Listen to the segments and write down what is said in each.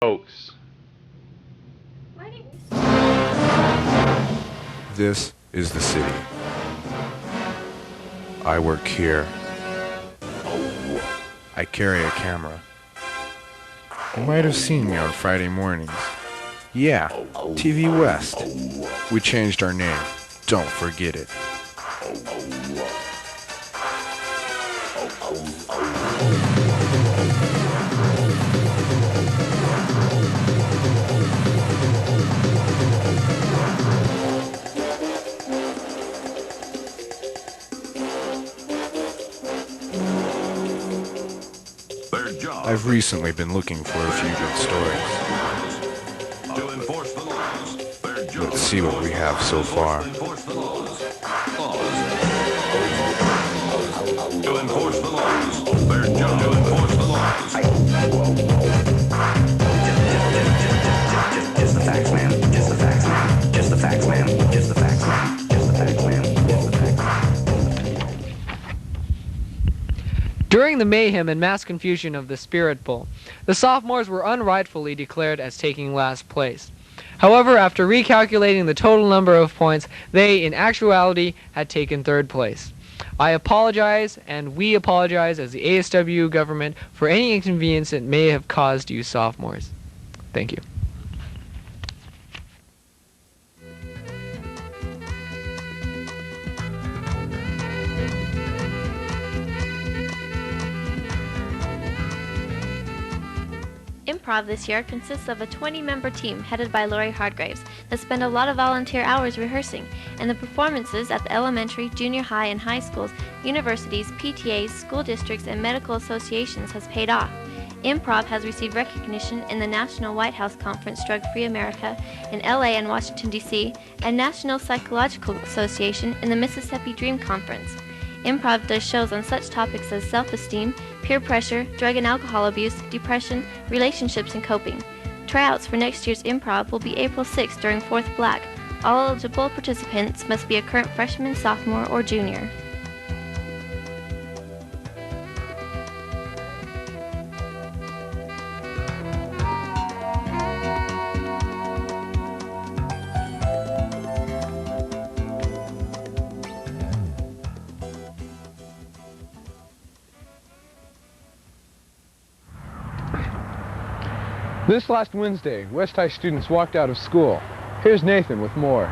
Stokes. This is the city. I work here. I carry a camera. You might have seen me on Friday mornings. Yeah, TVWest. We changed our name. Don't forget it. I've recently been looking for a few good stories. Let's see what we have so far. To enforce the laws. Their job to enforce the laws. Just the facts, man. Just the facts, man. Just the facts, man. Just the facts, man. Just the facts, man. Just the facts, man. During the mayhem and mass confusion of the Spirit Bowl, the sophomores were unrightfully declared as taking last place. However, after recalculating the total number of points, they, in actuality, had taken third place. I apologize, and we apologize as the ASW government for any inconvenience it may have caused you sophomores. Thank you. Improv this year consists of a 20-member team headed by Lori Hardgraves that spend a lot of volunteer hours rehearsing, and the performances at the elementary, junior high, and high schools, universities, PTAs, school districts, and medical associations has paid off. Improv has received recognition in the National White House Conference Drug Free America in LA and Washington, D.C., and National Psychological Association in the Mississippi Dream Conference. Improv does shows on such topics as self-esteem, peer pressure, drug and alcohol abuse, depression, relationships, and coping. Tryouts for next year's Improv will be April 6th during 4th Black. All eligible participants must be a current freshman, sophomore, or junior. This last Wednesday, West High students walked out of school. Here's Nathan with more.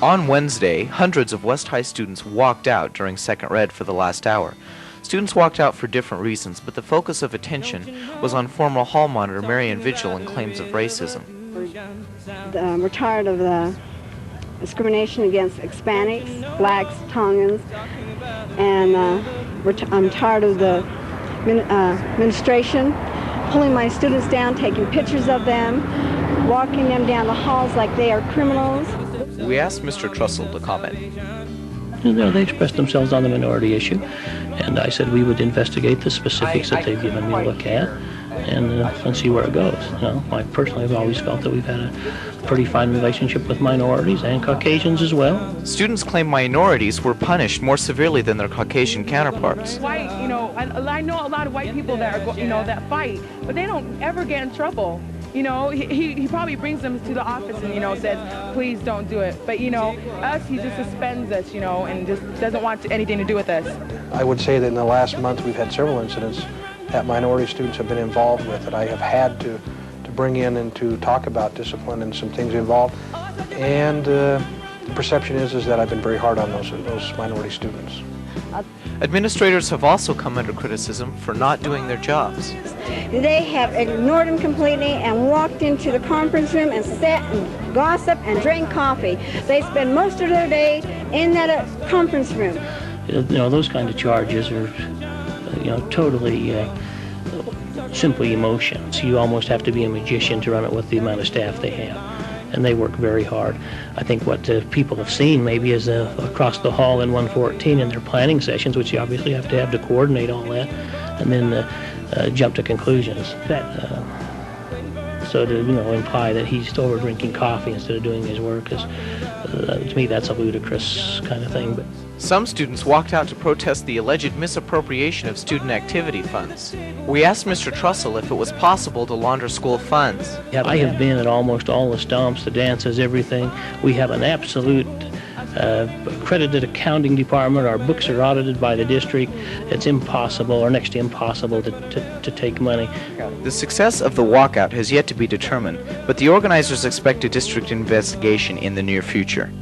On Wednesday, hundreds of West High students walked out during second read for the last hour. Students walked out for different reasons, but the focus of attention was on former hall monitor Marian Vigil and claims of racism. We're tired of the discrimination against Hispanics, blacks, Tongans, and I'm tired of the administration pulling my students down, taking pictures of them, walking them down the halls like they are criminals. We asked Mr. Trussell to comment. You know, they expressed themselves on the minority issue, and I said we would investigate the specifics that they've given me a look at and see where it goes. You know, I personally have always felt that we've had a pretty fine relationship with minorities and Caucasians as well. Students claim minorities were punished more severely than their Caucasian counterparts. White, you know, I know a lot of white people that are, you know, that fight, but they don't ever get in trouble. You know, he probably brings them to the office and, you know, says, please don't do it. But, you know, us, he just suspends us, you know, and just doesn't want anything to do with us. I would say that in the last month we've had several incidents that minority students have been involved with that I have had to bring in and to talk about discipline and some things involved. And the perception is that I've been very hard on those minority students. Administrators have also come under criticism for not doing their jobs. They have ignored them completely and walked into the conference room and sat and gossip and drank coffee. They spend most of their day in that conference room. You know, those kind of charges are, you know, totally simply emotions. You almost have to be a magician to run it with the amount of staff they have. And they work very hard. I think what people have seen maybe is across the hall in 114 in their planning sessions, which you obviously have to coordinate all that, and then jump to conclusions. So to imply that he's over drinking coffee instead of doing his work is To me, that's a ludicrous kind of thing. But Some students walked out to protest the alleged misappropriation of student activity funds. We asked Mr. Trussell if it was possible to launder school funds. I have been at almost all the stomps, the dances, everything. We have an absolute accredited accounting department. Our books are audited by the district. It's impossible, or next to impossible, to take money. The success of the walkout has yet to be determined, but the organizers expect a district investigation in the near future.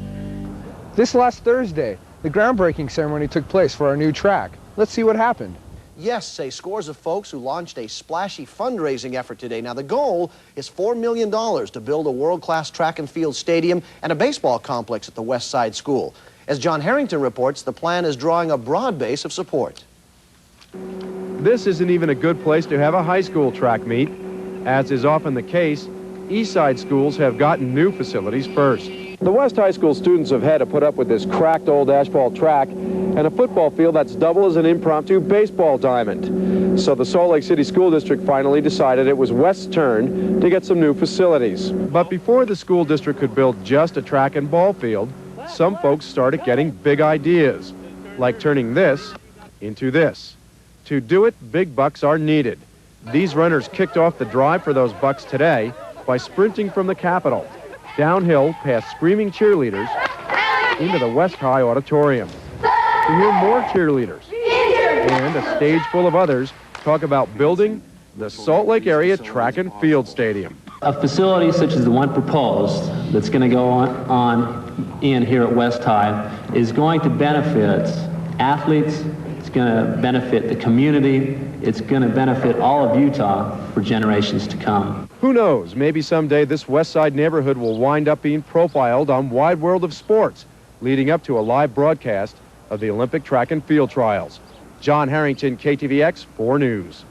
This last Thursday, the groundbreaking ceremony took place for our new track. Let's see what happened. Yes, say scores of folks who launched a splashy fundraising effort today. Now, the goal is $4 million to build a world-class track and field stadium and a baseball complex at the West Side School. As John Harrington reports, the plan is drawing a broad base of support. This isn't even a good place to have a high school track meet. As is often the case, East Side schools have gotten new facilities first. The West High School students have had to put up with this cracked old asphalt track and a football field that's double as an impromptu baseball diamond. So the Salt Lake City School District finally decided it was West's turn to get some new facilities. But before the school district could build just a track and ball field, some folks started getting big ideas, like turning this into this. To do it, big bucks are needed. These runners kicked off the drive for those bucks today by sprinting from the Capitol, downhill past screaming cheerleaders, into the West High Auditorium, to hear more cheerleaders and a stage full of others talk about building the Salt Lake Area Track and Field Stadium. A facility such as the one proposed that's going to go on in here at West High is going to benefit athletes, it's going to benefit the community, it's going to benefit all of Utah for generations to come. Who knows, maybe someday this West Side neighborhood will wind up being profiled on Wide World of Sports, leading up to a live broadcast of the Olympic track and field trials. John Harrington, KTVX 4 News.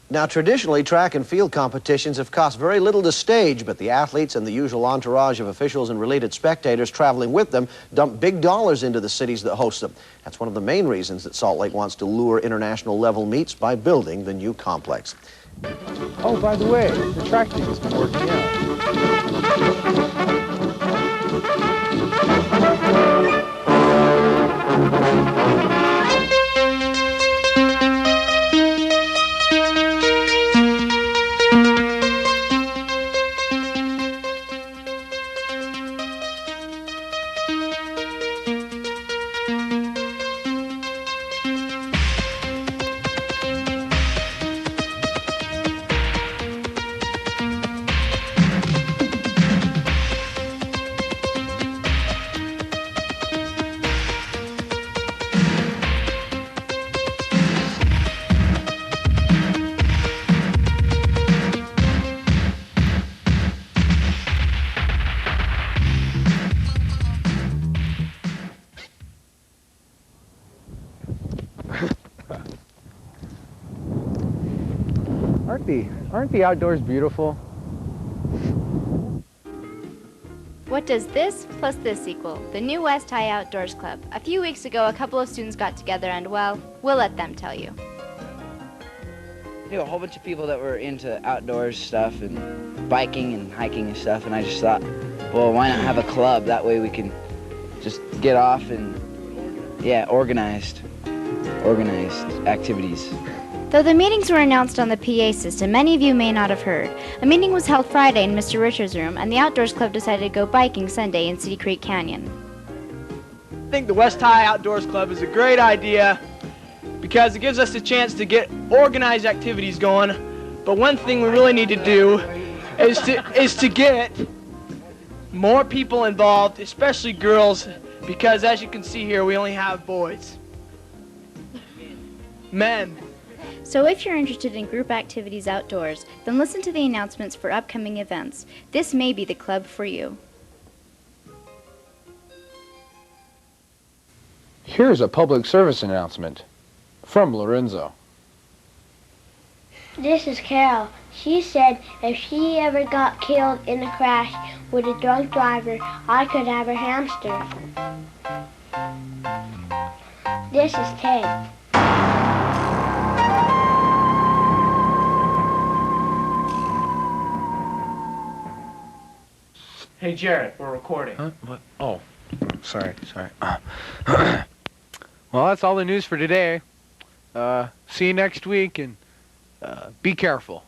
Now, traditionally, track and field competitions have cost very little to stage, but the athletes and the usual entourage of officials and related spectators traveling with them dump big dollars into the cities that host them. That's one of the main reasons that Salt Lake wants to lure international level meets by building the new complex. Oh, by the way, the track team has been working out. Aren't the outdoors beautiful? What does this plus this equal? The new West High Outdoors Club. A few weeks ago, a couple of students got together and, well, we'll let them tell you. We knew a whole bunch of people that were into outdoors stuff and biking and hiking and stuff, and I just thought, well, why not have a club? That way we can just get off and, yeah, organized activities. Though the meetings were announced on the PA system, many of you may not have heard. A meeting was held Friday in Mr. Richards' room, and the Outdoors Club decided to go biking Sunday in City Creek Canyon. I think the West High Outdoors Club is a great idea because it gives us a chance to get organized activities going. But one thing we really need to do is to get more people involved, especially girls, because as you can see here, we only have boys. Men. So if you're interested in group activities outdoors, then listen to the announcements for upcoming events. This may be the club for you. Here's a public service announcement from Lorenzo. This is Carol. She said if she ever got killed in a crash with a drunk driver, I could have her hamster. This is Ted. Hey, Jared, we're recording. Huh? What? Oh, Sorry. Well, that's all the news for today. See you next week, and be careful.